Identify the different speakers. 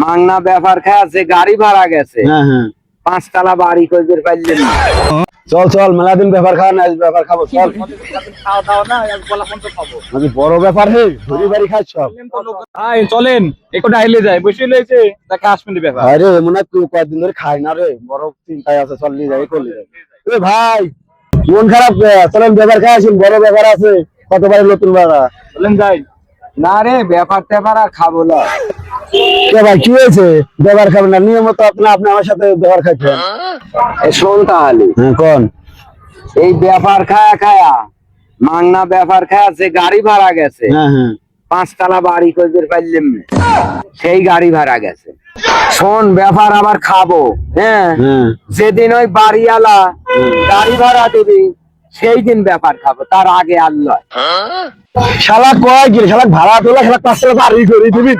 Speaker 1: মাংনা ব্যাপার খাচ্ছে, গাড়ি ভাড়া গেছে।
Speaker 2: হ্যাঁ হ্যাঁ,
Speaker 1: 5 তলা বাড়ি কইদের পাইলেন না।
Speaker 2: চল চল, মেলা দিন ব্যাপার খাওয়া না, ব্যাপার খাবো চল।
Speaker 3: খাওয়া দাওয়া না, বলা পর্যন্ত খাবো।
Speaker 2: মানে বড় ব্যাপার হে, ধরি বাড়ি খাস সব।
Speaker 3: ভাই চলেন একটু ডাইলে যাই, বসে লইছে তাকে আসবেন ব্যাপার।
Speaker 2: আরে মনে হয় তুই কয়েকদিন ধরে খাই না রে, বড় চিন্তায় আছে, চল নিয়ে যাই করলি যাই। এ ভাই মন খারাপ কে? চলেন ব্যাপার খাই আসুন, বড় ব্যাপার আছে, কতবারে নতুন বেড়া।
Speaker 3: চলেন যাই।
Speaker 1: না রে, ব্যাপার ট্যাপার আর খাবো না।
Speaker 2: কে ভাই কি হয়েছে? ব্যাপার খাবেন না? নিয়মিত আপনি আমার সাথে ব্যাপার খাচ্ছেন।
Speaker 1: শোন তাহলে,
Speaker 2: হ্যাঁ কোন?
Speaker 1: এই ব্যাপার খায়া খায়া মাংনা ব্যাপার খাচ্ছে, গাড়ি ভাড়া গেছে।
Speaker 2: হ্যাঁ হ্যাঁ
Speaker 1: 5 তলা বাড়ি কইদের পাইলেন না, সেই গাড়ি ভাড়া গেছে। শোন, ব্যাপার আবার খাবো। হ্যাঁ,
Speaker 2: হ্যাঁ,
Speaker 1: যেদিন ওই বাড়িওয়ালা গাড়ি ভাড়া দিবি সেই দিন ব্যাপার খাবো, তার আগে আল্লাহ।
Speaker 2: শালা কয় কি শালা ভাড়া তোলা, শালা 5 টাকা বাড়ি করে দিবি।